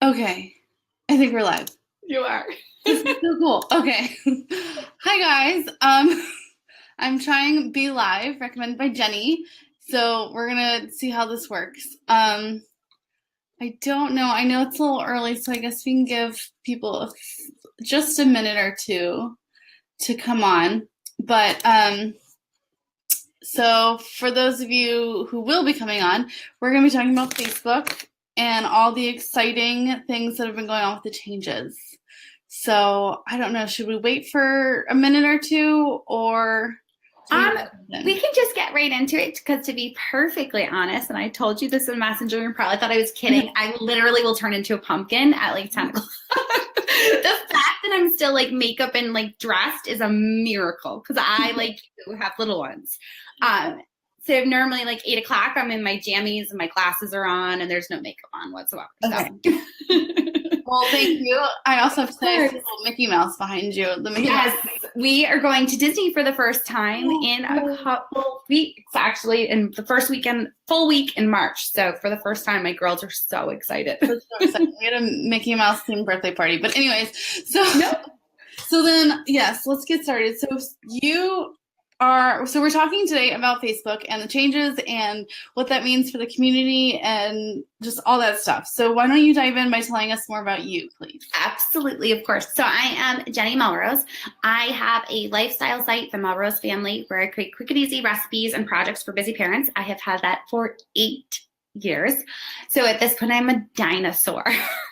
Okay, I think we're live. You are. This is so cool. Okay. Hi guys. I'm trying Be Live, recommended by Jenny. So we're gonna see how this works. I don't know. I know it's a little early, so I guess we can give people just a minute or two to come on. But so for those of you who will be coming on, we're gonna be talking about Facebook and all the exciting things that have been going on with the changes. So I don't know, should we wait for a minute or two or We can just get right into it because, to be perfectly honest, and I told you this in Messenger, you probably thought I was kidding. I literally will turn into a pumpkin at like 10 o'clock. The fact that I'm still like makeup and like dressed is a miracle because I like have little ones. So normally like 8 o'clock, I'm in my jammies and my glasses are on and there's no makeup on whatsoever. Okay. So. Well, thank you. I also have to say I see a little Mickey Mouse behind you. The Mickey Yes, Mouse. we are going to Disney for the first time in a couple weeks, actually, in the first weekend, full week in March. So for the first time, my girls are so excited. We're so excited. We had a Mickey Mouse themed birthday party. But anyways, so then, yes, let's get started. So we're talking today about Facebook and the changes and what that means for the community and just all that stuff. So why don't you dive in by telling us more about you, please? Absolutely, of course. So I am Jenny Melrose. I have a lifestyle site, the Melrose Family, where I create quick and easy recipes and projects for busy parents. I have had that for 8 years. So at this point, I'm a dinosaur.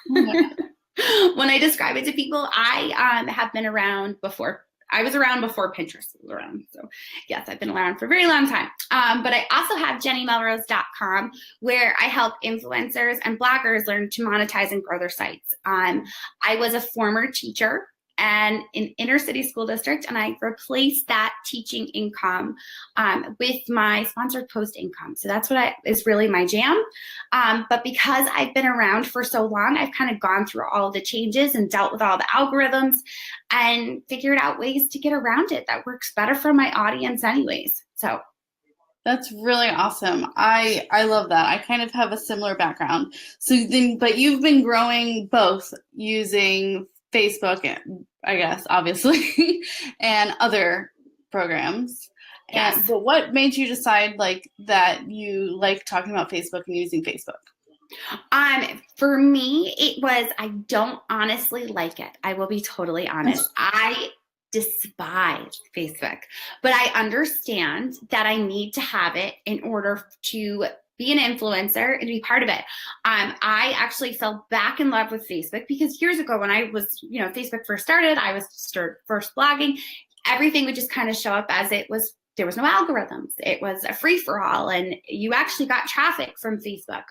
When I describe it to people, I have been around before. I was around before Pinterest was around. So yes, I've been around for a very long time. But I also have jennymelrose.com where I help influencers and bloggers learn to monetize and grow their sites. I was a former teacher and in inner city school district, and I replaced that teaching income with my sponsored post income. So that's what is really my jam. But because I've been around for so long, I've kind of gone through all the changes and dealt with all the algorithms and figured out ways to get around it that works better for my audience anyways. So that's really awesome. I love that. I kind of have a similar background. So then, but you've been growing both using Facebook, I guess, obviously, and other programs. Yes. And but what made you decide like that you like talking about Facebook and using Facebook? For me, it was, I don't honestly like it. I will be totally honest. I despise Facebook, but I understand that I need to have it in order to be an influencer and be part of it. I actually fell back in love with Facebook because years ago when I was, Facebook first started, I was first blogging, everything would just kind of show up as it was. There was no algorithms. It was a free-for-all, and you actually got traffic from Facebook.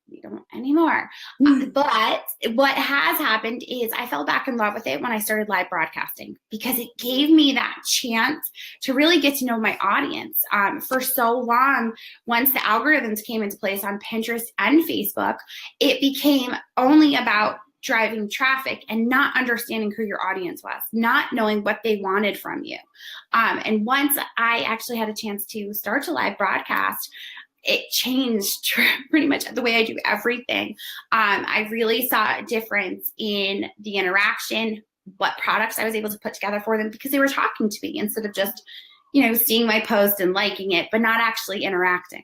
We don't anymore. But what has happened is I fell back in love with it when I started live broadcasting because it gave me that chance to really get to know my audience. For so long, once the algorithms came into place on Pinterest and Facebook, it became only about driving traffic and not understanding who your audience was, not knowing what they wanted from you. And once I actually had a chance to start to live broadcast, it changed pretty much the way I do everything. I really saw a difference in the interaction, what products I was able to put together for them because they were talking to me instead of just, seeing my post and liking it, but not actually interacting.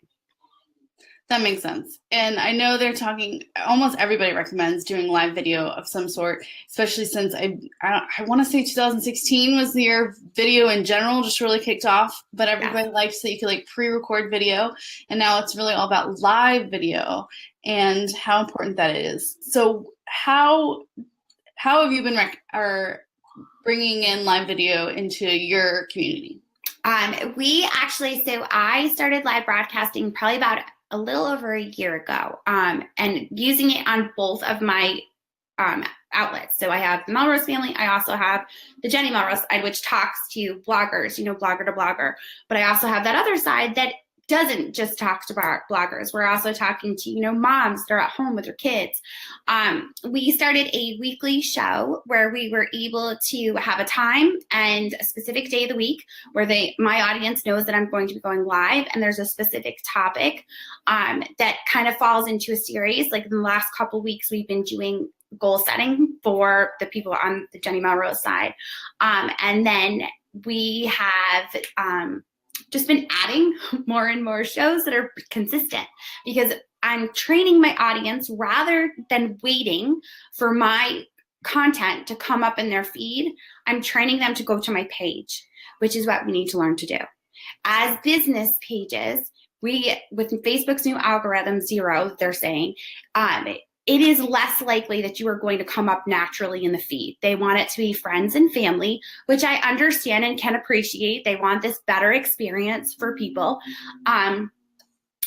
That makes sense. And I know they're talking, almost everybody recommends doing live video of some sort, especially since I want to say 2016 was the year video in general just really kicked off, but everybody likes that you could like pre-record video. And now it's really all about live video and how important that is. So how have you been bringing in live video into your community? So I started live broadcasting probably about a little over a year ago, and using it on both of my outlets. So I have the Melrose Family. I also have the Jenny Melrose side, which talks to bloggers, blogger to blogger. But I also have that other side that doesn't just talk to bloggers. We're also talking to, you know, moms that are at home with their kids. We started a weekly show where we were able to have a time and a specific day of the week where my audience knows that I'm going to be going live, and there's a specific topic that kind of falls into a series. Like in the last couple weeks, we've been doing goal setting for the people on the Jenny Melrose side. And then we have just been adding more and more shows that are consistent, because I'm training my audience rather than waiting for my content to come up in their feed. I'm training them to go to my page, which is what we need to learn to do. As business pages, with Facebook's new algorithm 0, they're saying, it is less likely that you are going to come up naturally in the feed. They want it to be friends and family, which I understand and can appreciate. They want this better experience for people, and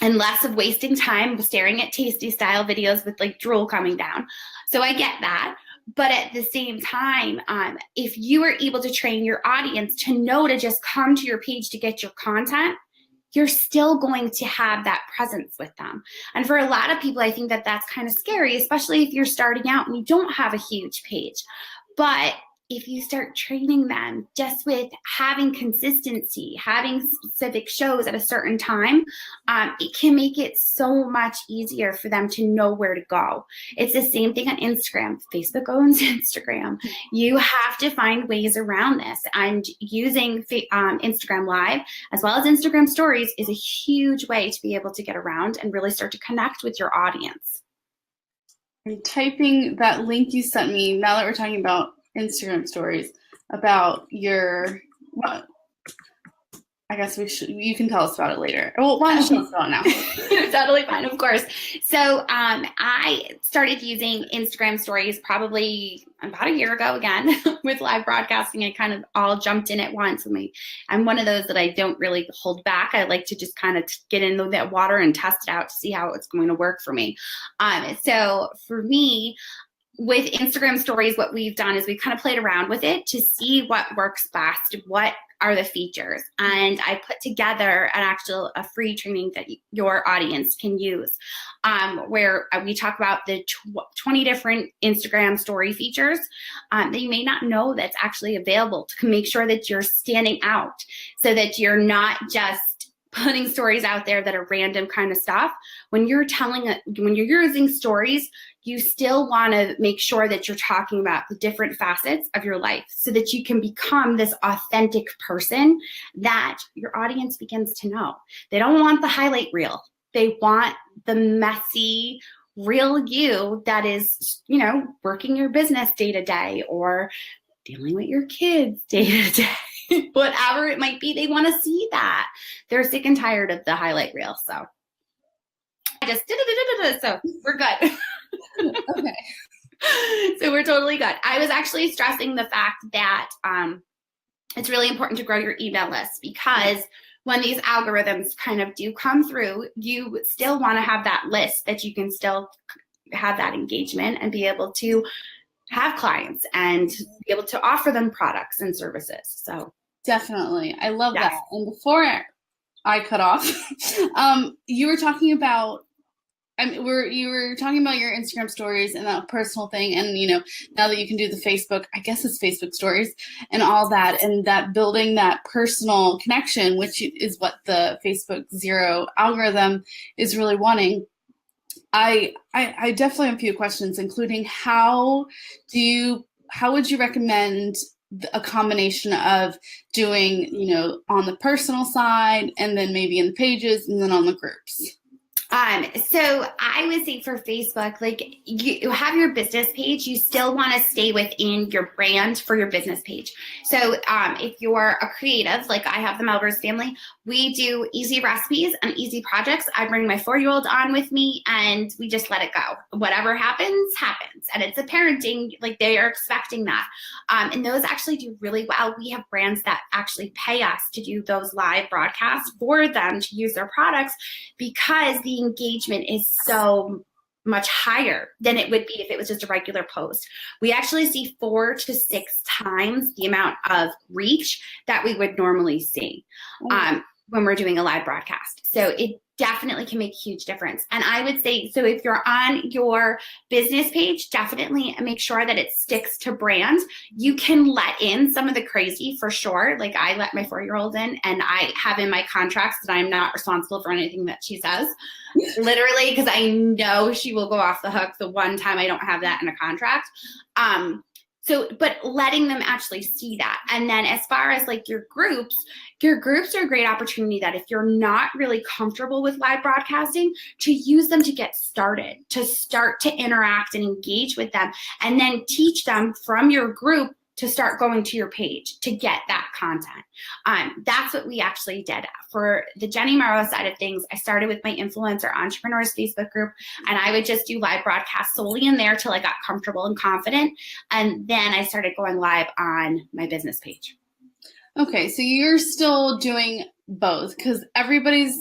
less of wasting time staring at tasty style videos with like drool coming down. So I get that. But at the same time, if you are able to train your audience to know to just come to your page to get your content, you're still going to have that presence with them. And for a lot of people, I think that that's kind of scary, especially if you're starting out and you don't have a huge page. But if you start training them just with having consistency, having specific shows at a certain time, it can make it so much easier for them to know where to go. It's the same thing on Instagram. Facebook owns Instagram. You have to find ways around this. And using Instagram Live as well as Instagram Stories is a huge way to be able to get around and really start to connect with your audience. I'm typing that link you sent me, now that we're talking about Instagram Stories, about your, what? I guess you can tell us about it later. Well, why don't you tell us about it now? Totally fine, of course. So I started using Instagram Stories probably about a year ago again with live broadcasting. I kind of all jumped in at once. I'm one of those that I don't really hold back. I like to just kind of get into that water and test it out to see how it's going to work for me. So for me, with Instagram Stories, what we've done is we've kind of played around with it to see what works best, what are the features. And I put together a free training that your audience can use, where we talk about the 20 different Instagram story features that you may not know that's actually available, to make sure that you're standing out, so that you're not just putting stories out there that are random kind of stuff. When you're using stories, you still want to make sure that you're talking about the different facets of your life, so that you can become this authentic person that your audience begins to know. They don't want the highlight reel. They want the messy, real you that is, working your business day to day, or dealing with your kids day to day. Whatever it might be, they want to see that. They're sick and tired of the highlight reel. So I just so we're good. Okay. So we're totally good. I was actually stressing the fact that it's really important to grow your email list, because when these algorithms kind of do come through, you still want to have that list that you can still have that engagement and be able to have clients and be able to offer them products and services. So definitely. I love that. And before I cut off, you were talking about, you were talking about your Instagram Stories and that personal thing. And, now that you can do the Facebook, I guess it's Facebook Stories and all that, and that building that personal connection, which is what the Facebook 0 algorithm is really wanting. I definitely have a few questions, including how would you recommend a combination of doing, on the personal side, and then maybe in the pages, and then on the groups? So I would say for Facebook, like you have your business page, you still want to stay within your brand for your business page. So if you're a creative, like I have the Melrose family, we do easy recipes and easy projects. I bring my 4-year-old on with me and we just let it go. Whatever happens, happens. And it's a parenting, like they are expecting that. And those actually do really well. We have brands that actually pay us to do those live broadcasts for them to use their products, because the engagement is so much higher than it would be if it was just a regular post. We actually see 4 to 6 times the amount of reach that we would normally see. when we're doing a live broadcast. So it definitely can make a huge difference. And I would say, so if you're on your business page, definitely make sure that it sticks to brand. You can let in some of the crazy for sure. Like I let my 4-year-old in, and I have in my contracts that I'm not responsible for anything that she says, literally, because I know she will go off the hook the one time I don't have that in a contract. But letting them actually see that. And then as far as like your groups are a great opportunity that if you're not really comfortable with live broadcasting, to use them to get started, to start to interact and engage with them, and then teach them from your group to start going to your page to get that content. That's what we actually did. For the Jenny Melrose side of things, I started with my influencer entrepreneurs Facebook group, and I would just do live broadcasts solely in there till I got comfortable and confident. And then I started going live on my business page. Okay, so you're still doing both, because everybody's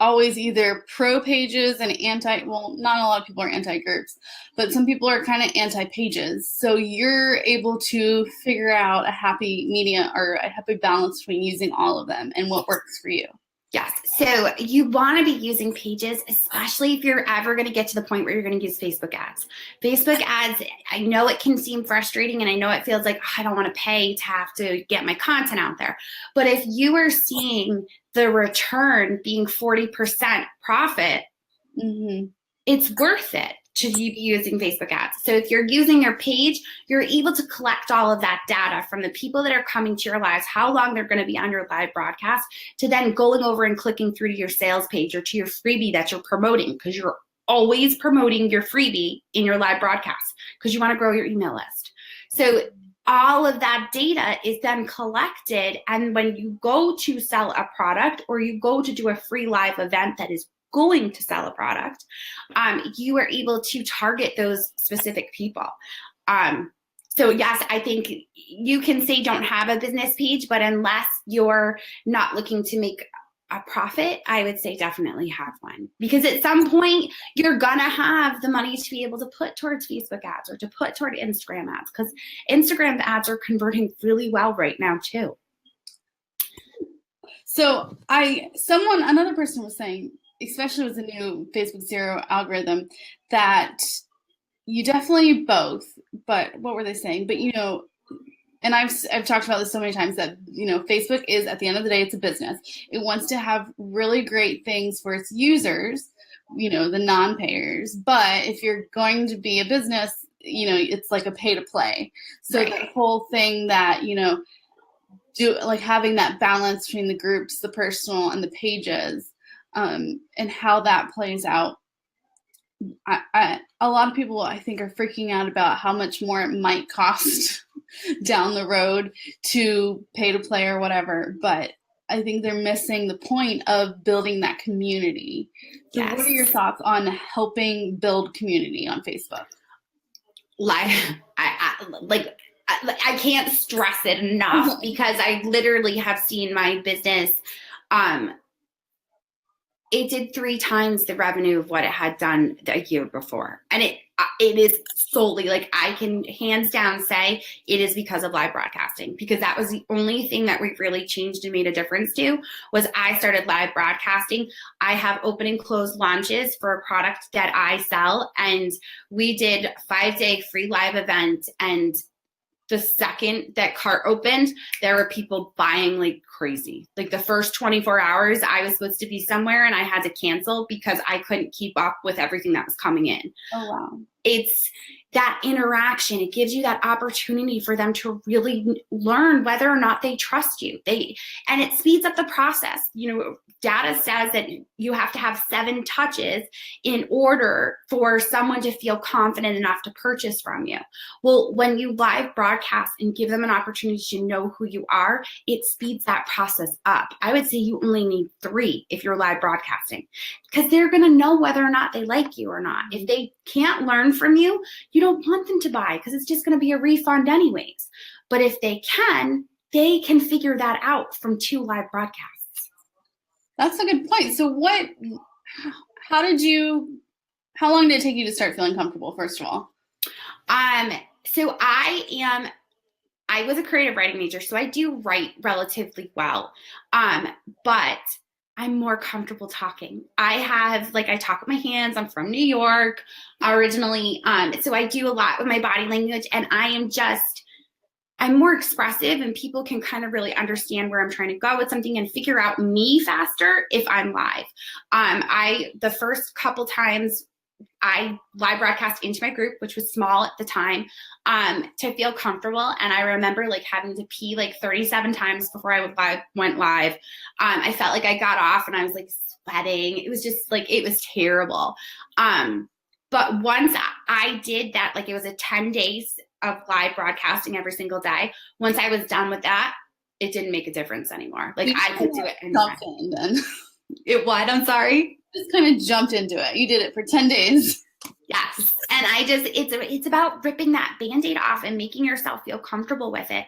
always either pro pages and anti, well, not a lot of people are anti-groups, but some people are kind of anti-pages. So you're able to figure out a happy medium or a happy balance between using all of them and what works for you. Yes. So you want to be using pages, especially if you're ever going to get to the point where you're going to use Facebook ads. Facebook ads, I know it can seem frustrating, and I know it feels like I don't want to pay to have to get my content out there. But if you are seeing the return being 40% profit, it's worth it to be using Facebook ads. So if you're using your page, you're able to collect all of that data from the people that are coming to your lives, how long they're going to be on your live broadcast, to then going over and clicking through to your sales page or to your freebie that you're promoting, because you're always promoting your freebie in your live broadcast because you want to grow your email list. So all of that data is then collected, and when you go to sell a product or you go to do a free live event that is going to sell a product, you are able to target those specific people. So yes, I think you can say don't have a business page, but unless you're not looking to make a profit, I would say definitely have one, because at some point you're gonna have the money to be able to put towards Facebook ads or to put toward Instagram ads, because Instagram ads are converting really well right now too. So another person was saying, especially with the new Facebook Zero algorithm, that you definitely both, but what were they saying? But, and I've talked about this so many times that, Facebook is, at the end of the day, it's a business. It wants to have really great things for its users, the non-payers. But if you're going to be a business, it's like a pay to play. So right. The whole thing that, having that balance between the groups, the personal and the pages, and how that plays out. A lot of people, I think, are freaking out about how much more it might cost down the road to pay to play or whatever. But I think they're missing the point of building that community. So yes. What are your thoughts on helping build community on Facebook? I can't stress it enough, because I literally have seen my business, it did 3 times the revenue of what it had done a year before. And it is solely, I can hands down say it is because of live broadcasting, because that was the only thing that we really changed and made a difference to, was I started live broadcasting. I have open and closed launches for a product that I sell, and we did a 5-day free live event, and the second that cart opened, there were people buying like crazy. Like the first 24 hours, I was supposed to be somewhere and I had to cancel because I couldn't keep up with everything that was coming in. Oh, wow. It's that interaction. It gives you that opportunity for them to really learn whether or not they trust you. And it speeds up the process. Data says that you have to have 7 touches in order for someone to feel confident enough to purchase from you. Well, when you live broadcast and give them an opportunity to know who you are, it speeds that process up. I would say you only need 3 if you're live broadcasting, because they're going to know whether or not they like you or not. If they can't learn from you, you don't want them to buy, because it's just going to be a refund anyways. But if they can figure that out from 2 live broadcasts. That's a good point. So how long did it take you to start feeling comfortable, first of all? So I was a creative writing major, so I do write relatively well. But I'm more comfortable talking. I have, like, I talk with my hands. I'm from New York originally. So I do a lot with my body language, and I'm more expressive, and people can kind of really understand where I'm trying to go with something and figure out me faster if I'm live. The first couple times I live broadcast into my group, which was small at the time, to feel comfortable. And I remember like having to pee like 37 times before I went live. I felt like I got off and I was like sweating. It was just like, it was terrible. But once I did that, like it was a 10 days of live broadcasting every single day. Once I was done with that, it didn't make a difference anymore. Like I could do it anytime. It what? I'm sorry. Just kind of jumped into it. You did it for 10 days. Yes. And it's about ripping that Band-Aid off and making yourself feel comfortable with it.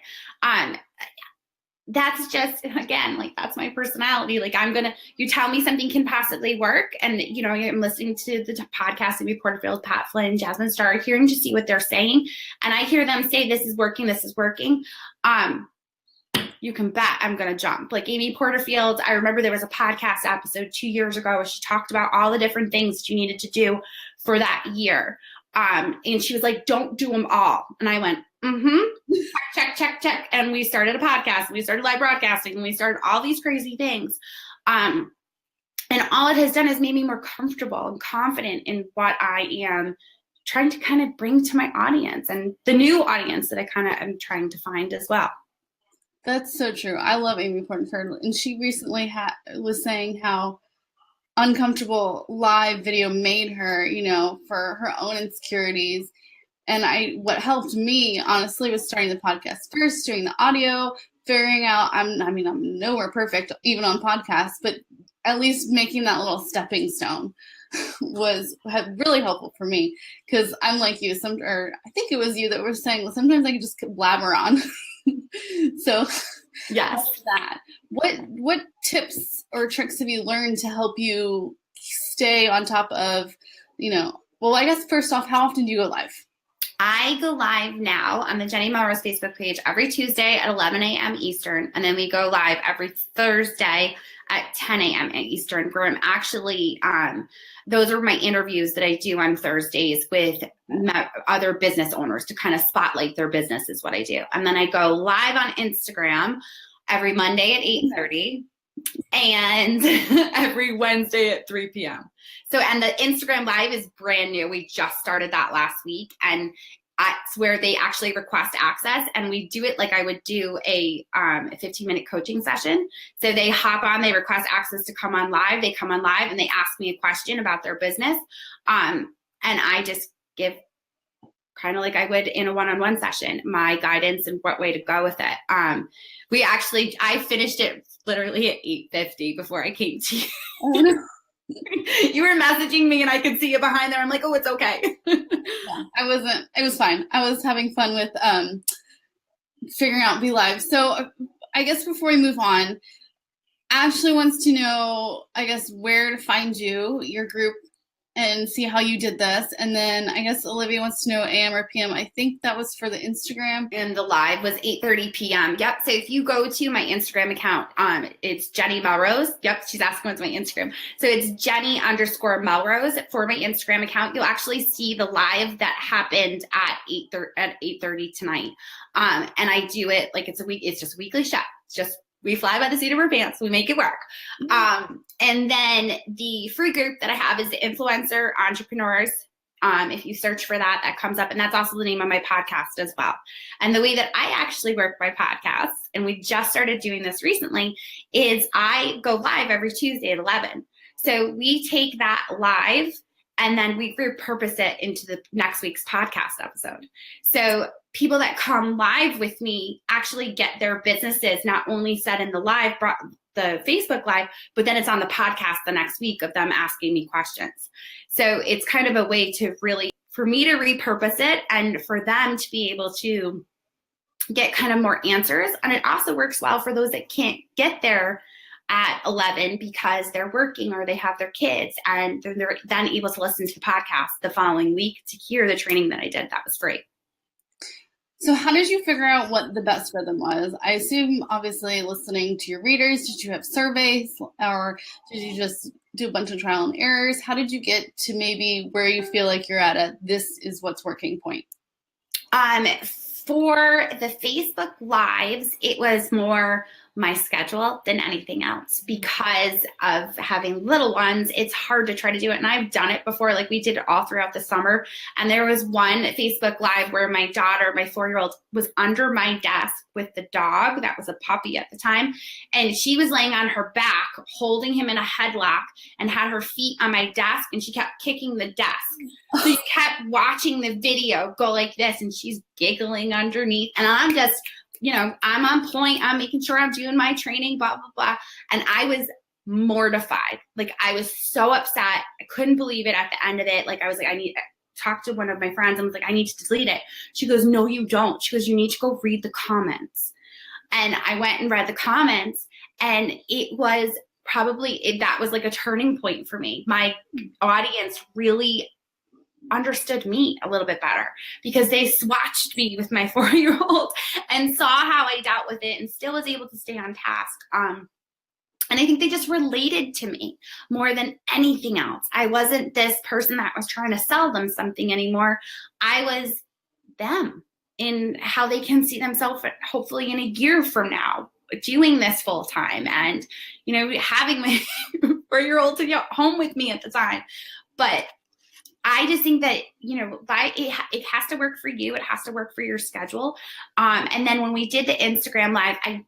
That's just, again, like that's my personality. Like you tell me something can possibly work. And, you know, I'm listening to the podcast of Porterfield, Pat Flynn, Jasmine Starr, hearing to see what they're saying. And I hear them say, this is working. You can bet I'm going to jump. Like Amy Porterfield, I remember there was a podcast episode 2 years ago where she talked about all the different things that you needed to do for that year. And she was like, don't do them all. And I went, check. And we started a podcast, and we started live broadcasting, and we started all these crazy things. And all it has done is made me more comfortable and confident in what I am trying to kind of bring to my audience and the new audience that I kind of am trying to find as well. That's so true. I love Amy Porterfield, and she recently was saying how uncomfortable live video made her, you know, for her own insecurities. And what helped me, honestly, was starting the podcast first, doing the audio, figuring out, I'm nowhere perfect, even on podcasts, but at least making that little stepping stone was really helpful for me. Because I'm like you, or I think it was you that were saying, well, sometimes I can just blabber on. So yes, that. What tips or tricks have you learned to help you stay on top of, you know, well, I guess first off, how often do you go live? I go live now on the Jenny Melrose Facebook page every Tuesday at 11 a.m. Eastern. And then we go live every Thursday at 10 a.m. Eastern, where I'm actually, those are my interviews that I do on Thursdays with other business owners to kind of spotlight their business is what I do. And then I go live on Instagram every Monday at 8:30 and every Wednesday at 3 p.m. So, and the Instagram live is brand new. We just started that last week, and it's where they actually request access, and we do it like I would do a 15-minute coaching session. So they hop on, they request access to come on live. They come on live and they ask me a question about their business. And I just give kind of like I would in a one-on-one session, my guidance and what way to go with it. I finished it literally at 8:50 before I came to you. Oh, no. You were messaging me and I could see you behind there. I'm like, oh, it's okay. Yeah, it was fine. I was having fun with figuring out Be Live. So I guess before we move on, Ashley wants to know, I guess, where to find you, your group, and see how you did this. And then I guess Olivia wants to know AM or PM. I think that was for the Instagram. And the live was 8:30 p.m. Yep. So if you go to my Instagram account, it's Jenny Melrose. Yep. She's asking what's my Instagram. So it's Jenny_Melrose for my Instagram account. You'll actually see the live that happened at 8:30 tonight. And I do it like it's just a weekly show. It's just we fly by the seat of our pants. We make it work. And then the free group that I have is the Influencer Entrepreneurs. If you search for that, that comes up. And that's also the name of my podcast as well. And the way that I actually work my podcasts, and we just started doing this recently, is I go live every Tuesday at 11. So we take that live and then we repurpose it into the next week's podcast episode. So people that come live with me actually get their businesses not only set in the Facebook Live, but then it's on the podcast the next week of them asking me questions. So it's kind of a way to really, for me to repurpose it and for them to be able to get kind of more answers. And it also works well for those that can't get there at 11 because they're working or they have their kids, and they're then able to listen to the podcast the following week to hear the training that I did that was free. So how did you figure out what the best rhythm was? I assume obviously listening to your readers. Did you have surveys or did you just do a bunch of trial and errors? How did you get to maybe where you feel like you're at a this is what's working point? For the Facebook Lives, it was more my schedule than anything else because of having little ones. It's hard to try to do it. And I've done it before. Like we did it all throughout the summer. And there was one Facebook Live where my daughter, my 4-year-old, was under my desk with the dog. That was a puppy at the time. And she was laying on her back, holding him in a headlock and had her feet on my desk. And she kept kicking the desk. So you kept watching the video go like this, and she's giggling underneath. And I'm just, I'm on point. I'm making sure I'm doing my training, blah, blah, blah. And I was mortified. Like I was so upset. I couldn't believe it at the end of it. Like I was like, I talked to one of my friends. I was like, I need to delete it. She goes, no, you don't. She goes, you need to go read the comments. And I went and read the comments, and it was that was like a turning point for me. My audience really understood me a little bit better because they swatched me with my 4-year-old and saw how I dealt with it and still was able to stay on task. And I think they just related to me more than anything else. I wasn't this person that was trying to sell them something anymore. I was them in how they can see themselves hopefully in a year from now doing this full time and, having my 4-year-old to get home with me at the time. But I just think that, it has to work for you. It has to work for your schedule. And then when we did the Instagram Live, I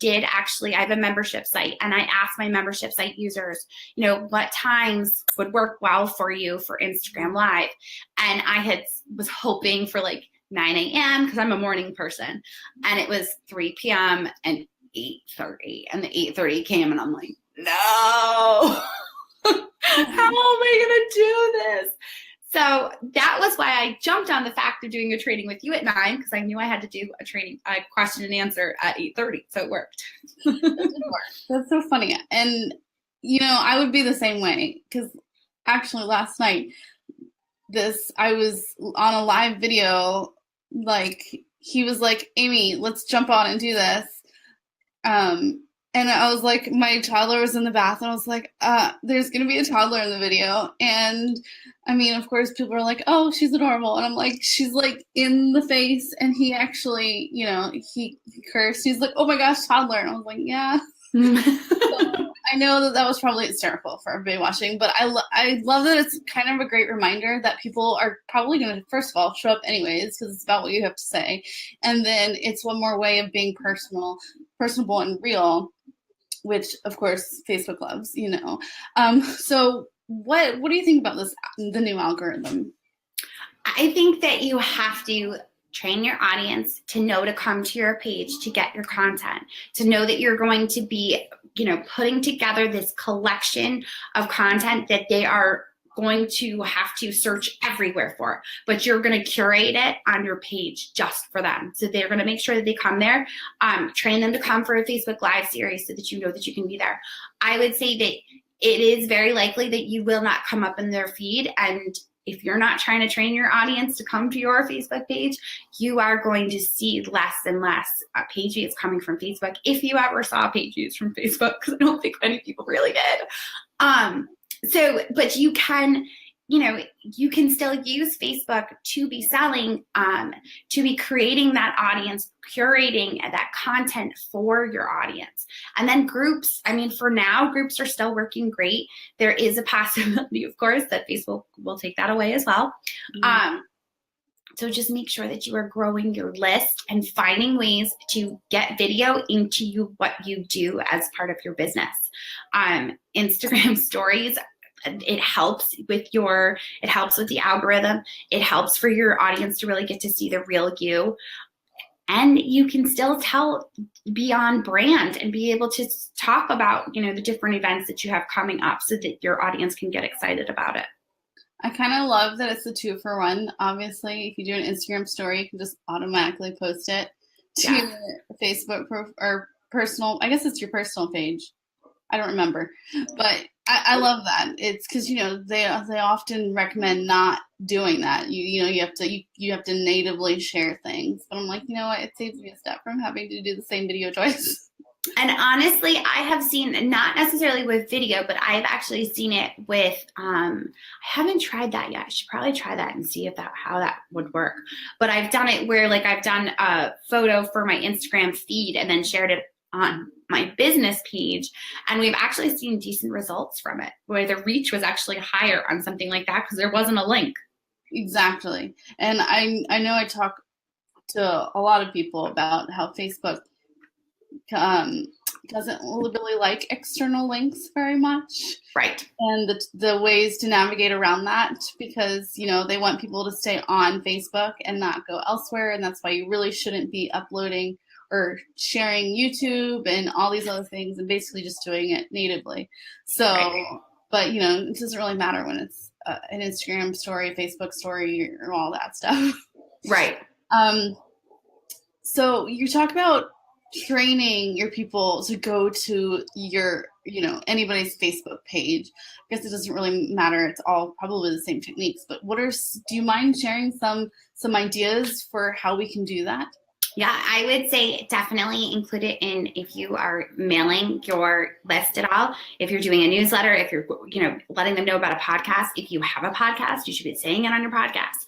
have a membership site, and I asked my membership site users, what times would work well for you for Instagram Live. And I was hoping for like 9 a.m. because I'm a morning person. And it was 3 p.m. and 8:30. And the 8:30 came and I'm like, no, how am I going to do this? So that was why I jumped on the fact of doing a training with you at 9, because I knew I had to do a question and answer at 8:30. So it worked. That did work. That's so funny. And, I would be the same way because actually last night, I was on a live video, like he was like, Amy, let's jump on and do this. And I was like, my toddler was in the bath, and I was like, there's going to be a toddler in the video. And I mean, of course, people are like, oh, she's adorable. And I'm like, she's like in the face. And he actually, he cursed. He's like, oh my gosh, toddler. And I was like, yeah. So I know that was probably hysterical for everybody watching, but I love that it's kind of a great reminder that people are probably going to, first of all, show up anyways, because it's about what you have to say. And then it's one more way of being personable and real, which of course Facebook loves, So what do you think about the new algorithm? I think that you have to train your audience to know to come to your page to get your content, to know that you're going to be, putting together this collection of content that they are going to have to search everywhere for, but you're going to curate it on your page just for them. So they're going to make sure that they come there, train them to come for a Facebook Live series so that you know that you can be there. I would say that it is very likely that you will not come up in their feed. And if you're not trying to train your audience to come to your Facebook page, you are going to see less and less page views coming from Facebook. If you ever saw page views from Facebook, because I don't think many people really did. But you can, you can still use Facebook to be selling, to be creating that audience, curating that content for your audience. And then groups, for now, groups are still working great. There is a possibility, of course, that Facebook will take that away as well. Mm-hmm. So just make sure that you are growing your list and finding ways to get video into what you do as part of your business. Instagram stories, it helps with the algorithm. It helps for your audience to really get to see the real you. And you can still tell beyond brand and be able to talk about, the different events that you have coming up so that your audience can get excited about it. I kind of love that it's a 2-for-1. Obviously, if you do an Instagram story, you can just automatically post it to Facebook or personal. I guess it's your personal page. I don't remember. But I love that. It's because they often recommend not doing that. You have to natively share things. But I'm like, you know what? It saves me a step from having to do the same video twice. And honestly, I have seen, not necessarily with video, but I've actually seen it with, I haven't tried that yet. I should probably try that and see how that would work. But I've done it where like I've done a photo for my Instagram feed and then shared it on my business page. And we've actually seen decent results from it, where the reach was actually higher on something like that because there wasn't a link. Exactly. And I know I talk to a lot of people about how Facebook doesn't really like external links very much. Right. And the ways to navigate around that, because they want people to stay on Facebook and not go elsewhere, and that's why you really shouldn't be uploading or sharing YouTube and all these other things, and basically just doing it natively. So, right. But it doesn't really matter when it's an Instagram story, Facebook story, or all that stuff. Right. So you talk about training your people to go to your, anybody's Facebook page. I guess it doesn't really matter. It's all probably the same techniques, but do you mind sharing some ideas for how we can do that? Yeah, I would say definitely include it in if you are mailing your list at all, if you're doing a newsletter, if you're, letting them know about a podcast. If you have a podcast, you should be saying it on your podcast.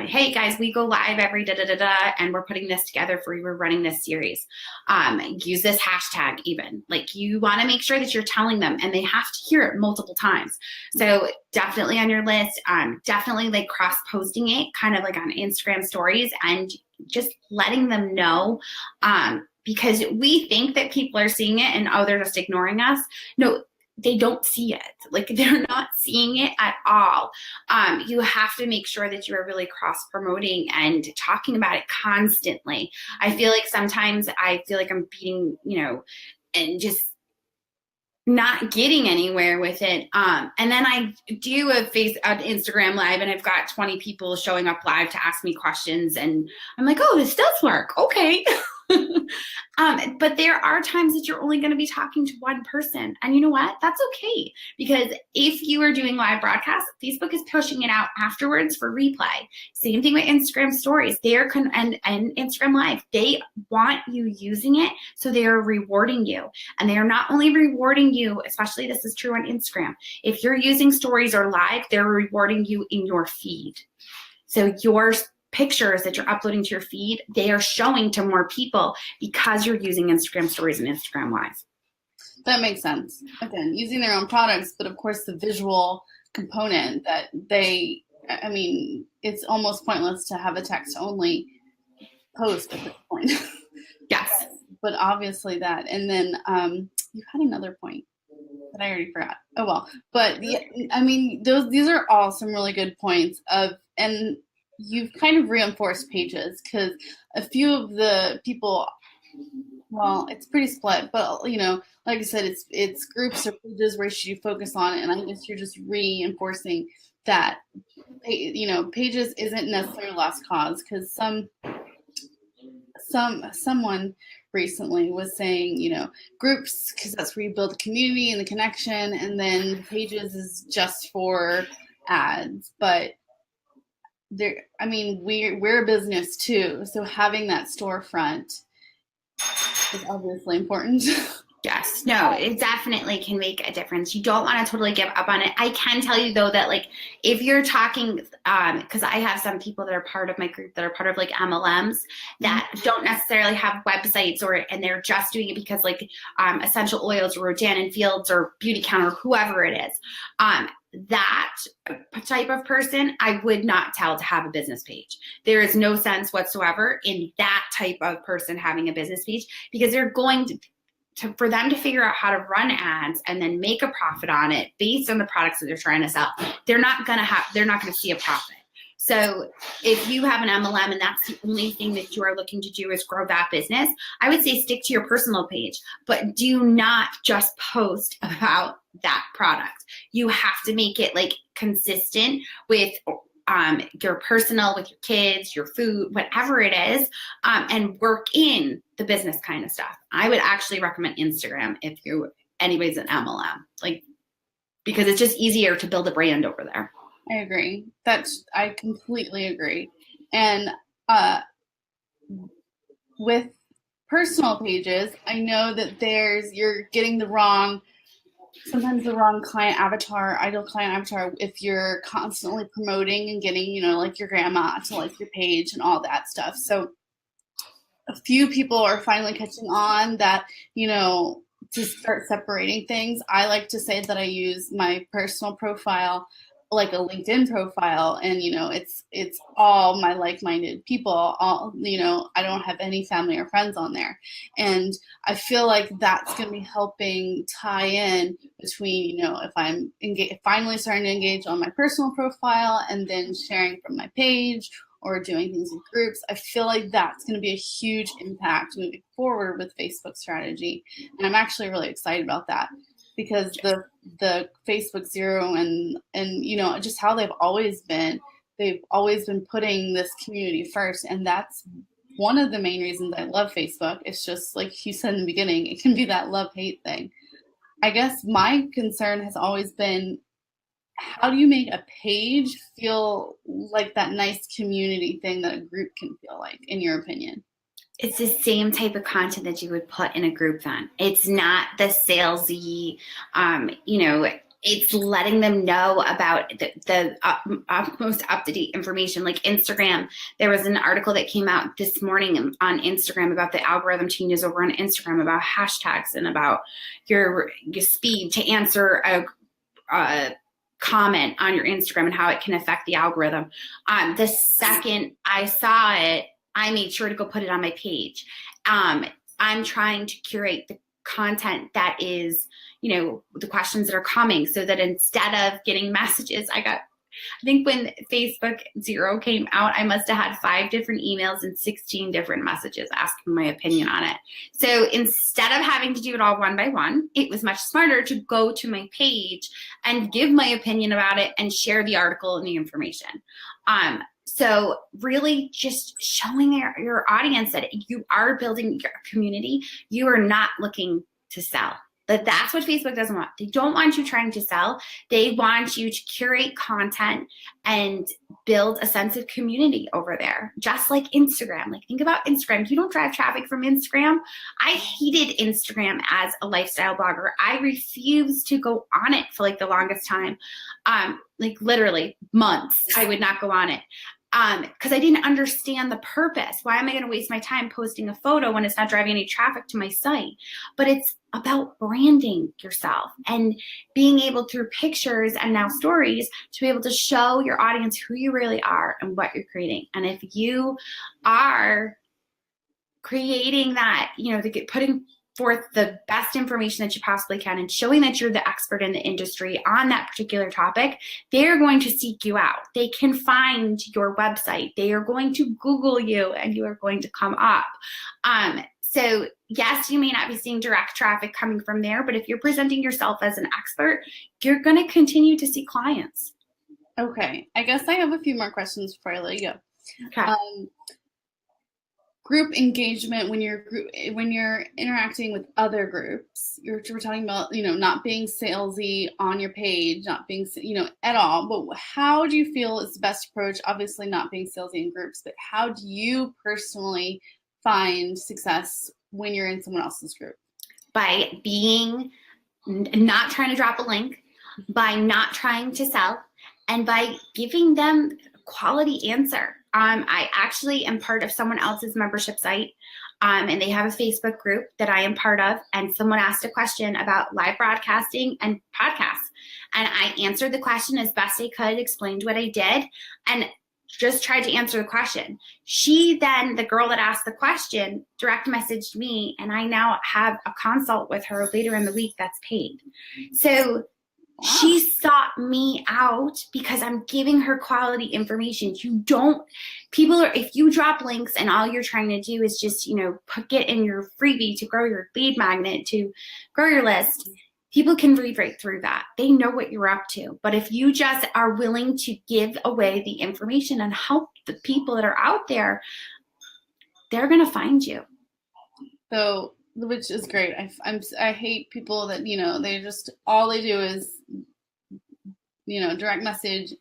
Hey guys, we go live every and we're putting this together for you. We're running this series. Use this hashtag even. Like you want to make sure that you're telling them and they have to hear it multiple times. So definitely on your list, definitely like cross-posting it kind of like on Instagram stories and just letting them know, because we think that people are seeing it and they're just ignoring us. No, they don't see it. Like they're not seeing it at all. You have to make sure that you are really cross-promoting and talking about it constantly. I feel like sometimes I'm beating, and just not getting anywhere with it. And then I do an Instagram live and I've got 20 people showing up live to ask me questions. And I'm like, oh, this does work. Okay. But there are times that you're only going to be talking to one person. And you know what? That's okay. Because if you are doing live broadcasts, Facebook is pushing it out afterwards for replay. Same thing with Instagram stories. And Instagram live. They want you using it. So they are rewarding you. And they are not only rewarding you, especially this is true on Instagram. If you're using stories or live, they're rewarding you in your feed. So your pictures that you're uploading to your feed, they are showing to more people because you're using Instagram stories and Instagram live. That makes sense. Again, using their own products, but of course the visual component that it's almost pointless to have a text only post at this point. Yes. But obviously that, and then you had another point that I already forgot. Oh well, but yeah, these are all some really good points and you've kind of reinforced pages, because a few of the people, well, it's pretty split, but like I said, it's groups or pages where you focus on it, and I guess you're just reinforcing that pages isn't necessarily lost cause, because someone recently was saying groups, because that's where you build a community and the connection, and then pages is just for ads, but we're a business too, so having that storefront is obviously important. Yes, no, it definitely can make a difference. You don't want to totally give up on it. I can tell you though that like if you're talking, because I have some people that are part of my group that are part of like MLMs that don't necessarily have websites and they're just doing it because like essential oils or Rodan & Fields or Beauty Counter, whoever it is. That type of person, I would not tell to have a business page. There is no sense whatsoever in that type of person having a business page, because they're going for them to figure out how to run ads and then make a profit on it based on the products that they're trying to sell. They're not going to see a profit. So if you have an MLM and that's the only thing that you are looking to do is grow that business, I would say stick to your personal page, but do not just post about that product. You have to make it like consistent with your personal, with your kids, your food, whatever it is, and work in the business kind of stuff. I would actually recommend Instagram if anybody's an MLM. Like because it's just easier to build a brand over there. I agree. I completely agree. And with personal pages, I know that you're getting sometimes the wrong client avatar, ideal client avatar, if you're constantly promoting and getting, like your grandma to like your page and all that stuff. So a few people are finally catching on that, to start separating things. I like to say that I use my personal profile like a LinkedIn profile, and it's all my like-minded people. All I don't have any family or friends on there, and I feel like that's going to be helping tie in between if I'm finally starting to engage on my personal profile and then sharing from my page or doing things in groups. I feel like that's going to be a huge impact moving forward with Facebook strategy, and I'm actually really excited about that, because the Facebook Zero and just how they've always been putting this community first, and that's one of the main reasons I love Facebook. It's just like you said in the beginning, it can be that love-hate thing. I guess my concern has always been, how do you make a page feel like that nice community thing that a group can feel like, in your opinion? It's the same type of content that you would put in a group then. It's not the salesy, it's letting them know about the most up-to-date information. Like Instagram, there was an article that came out this morning on Instagram about the algorithm changes over on Instagram, about hashtags and about your speed to answer a comment on your Instagram and how it can affect the algorithm. The second I saw it, I made sure to go put it on my page. I'm trying to curate the content that is, the questions that are coming, so that instead of getting messages, I think when Facebook Zero came out, I must have had 5 different emails and 16 different messages asking my opinion on it. So instead of having to do it all one by one, it was much smarter to go to my page and give my opinion about it and share the article and the information. So really just showing your audience that you are building your community. You are not looking to sell. But that's what Facebook doesn't want. They don't want you trying to sell. They want you to curate content and build a sense of community over there. Just like Instagram. Like, think about Instagram. You don't drive traffic from Instagram. I hated Instagram as a lifestyle blogger. I refused to go on it for like the longest time. Like literally months, I would not go on it. Because I didn't understand the purpose. Why am I going to waste my time posting a photo when it's not driving any traffic to my site? But it's about branding yourself and being able, through pictures and now stories, to be able to show your audience who you really are and what you're creating. And if you are creating that, putting forth the best information that you possibly can and showing that you're the expert in the industry on that particular topic, they're going to seek you out. They can find your website. They are going to Google you and you are going to come up. So yes, you may not be seeing direct traffic coming from there, but if you're presenting yourself as an expert, you're going to continue to see clients. Okay. I guess I have a few more questions before I let you go. Okay. Group engagement, when you're interacting with other groups, we're talking about, not being salesy on your page, not being, at all. But how do you feel is the best approach? Obviously not being salesy in groups, but how do you personally find success when you're in someone else's group? By not trying to drop a link, by not trying to sell, and by giving them a quality answer. I actually am part of someone else's membership site, and they have a Facebook group that I am part of, and someone asked a question about live broadcasting and podcasts, and I answered the question as best I could, explained what I did, and just tried to answer the question. She then, the girl that asked the question, direct messaged me, and I now have a consult with her later in the week that's paid. So she sought me out because I'm giving her quality information. If you drop links and all you're trying to do is just, get in your freebie to grow your lead magnet, to grow your list, people can read right through that. They know what you're up to. But if you just are willing to give away the information and help the people that are out there, they're going to find you. So, which is great. I hate people that, they just, all they do is direct message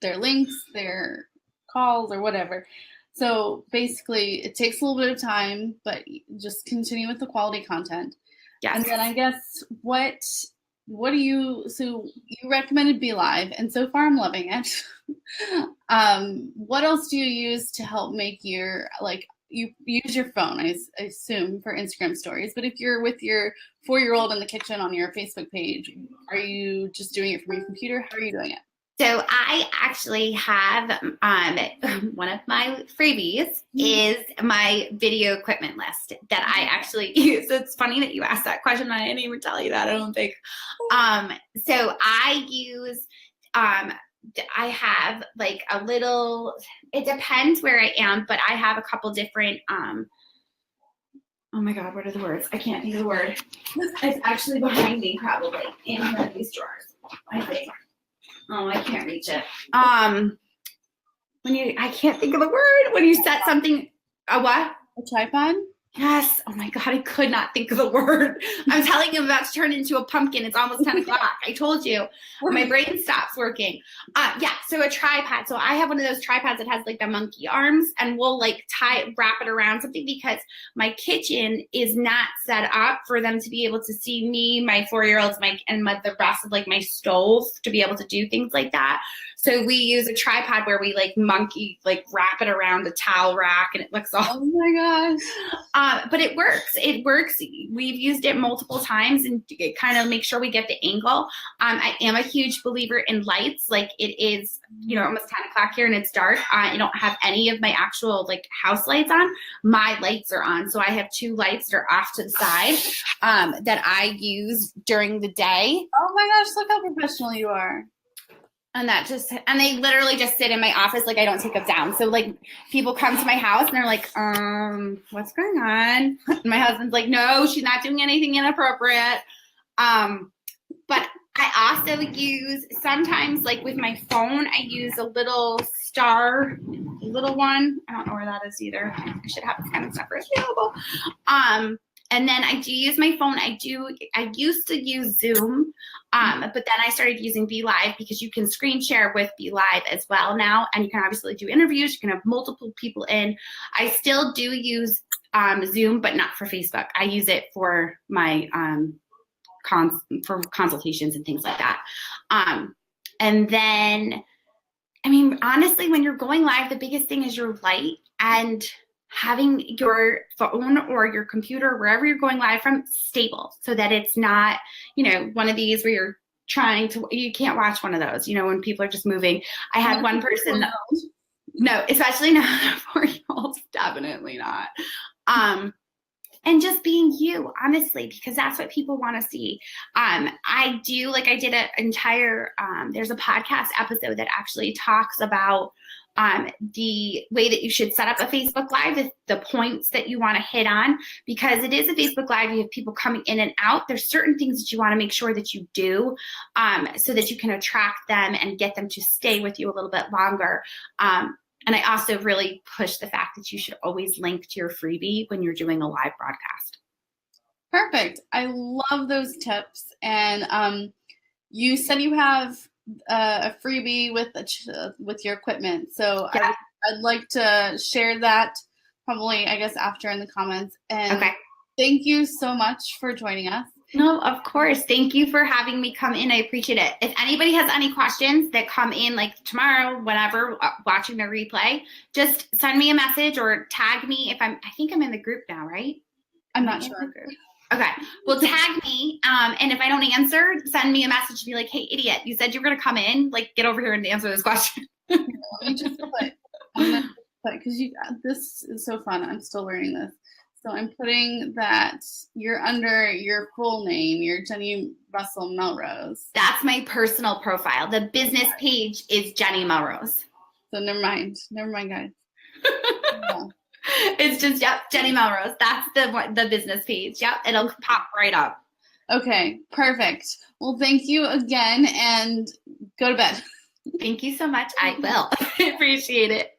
their links, their calls, or whatever. So basically, it takes a little bit of time, but just continue with the quality content. Yes. And then I guess what do you, so you recommended Be Live, and so far I'm loving it. What else do you use to help make your, like, you use your phone, I assume, for Instagram stories, but if you're with your 4-year-old in the kitchen on your Facebook page, are you just doing it from your computer? How are you doing it? So I actually have one of my freebies is my video equipment list that I actually use. So it's funny that you asked that question. I didn't even tell you that, I don't think. So I use, I have like a little, it depends where I am, but I have a couple different, oh my God, what are the words? I can't think of the word. It's actually behind me probably in one of these drawers, I think. Oh, I can't reach it. I can't think of the word. When you set something, a what? A tripod? Yes. Oh my God, I could not think of the word. I'm telling you, I'm about to turn into a pumpkin. It's almost 10 o'clock. I told you. My brain stops working. Yeah, so a tripod. So I have one of those tripods that has like the monkey arms, and we'll like wrap it around something because my kitchen is not set up for them to be able to see me, my 4-year-olds, and the rest of like my stove to be able to do things like that. So we use a tripod where we like wrap it around a towel rack, and it looks all. Oh my gosh. But it works. It works. We've used it multiple times and it kind of make sure we get the angle. I am a huge believer in lights. Like it is, almost 10 o'clock here and it's dark. I don't have any of my actual like house lights on. My lights are on. So I have 2 lights that are off to the side that I use during the day. Oh my gosh, look how professional you are. And they literally just sit in my office. Like I don't take them down. So like people come to my house and they're like, what's going on? And my husband's like, no, she's not doing anything inappropriate. But I also use sometimes like with my phone, I use a little star, little one. I don't know where that is either. I should have this kind of stuff available. And then I do use my phone. I used to use Zoom, but then I started using Be Live because you can screen share with Be Live as well now. And you can obviously do interviews. You can have multiple people in. I still do use Zoom, but not for Facebook. I use it for my for consultations and things like that. And then, I mean, honestly, when you're going live, the biggest thing is your light and having your phone or your computer, wherever you're going live from, stable so that it's not, one of these where you're you can't watch one of those, when people are just moving. I had one person, no, especially not 4-year-olds, definitely not. And just being you, honestly, because that's what people want to see. I did an entire, there's a podcast episode that actually talks about the way that you should set up a Facebook Live, the points that you want to hit on, because it is a Facebook Live. You have people coming in and out. There's certain things that you want to make sure that you do so that you can attract them and get them to stay with you a little bit longer. And I also really push the fact that you should always link to your freebie when you're doing a live broadcast. Perfect. I love those tips. And you said you have a freebie with your equipment. So yeah. I'd like to share that probably, I guess, after in the comments. And okay. Thank you so much for joining us. No, of course. Thank you for having me come in. I appreciate it. If anybody has any questions that come in like tomorrow, whenever, watching the replay, just send me a message or tag me I think I'm in the group now, right? I'm not sure. Okay. Well, tag me. And if I don't answer, send me a message and be like, hey, idiot, you said you were going to come in. Like, get over here and answer this question. Let me just because this is so fun. I'm still learning this. So I'm putting that you're under your full name. You're Jenny Russell Melrose. That's my personal profile. The business page is Jenny Melrose. So never mind, guys. Yeah. It's just, yep, Jenny Melrose. That's the business page. Yep, it'll pop right up. Okay, perfect. Well, thank you again, and go to bed. Thank you so much. I will. I appreciate it.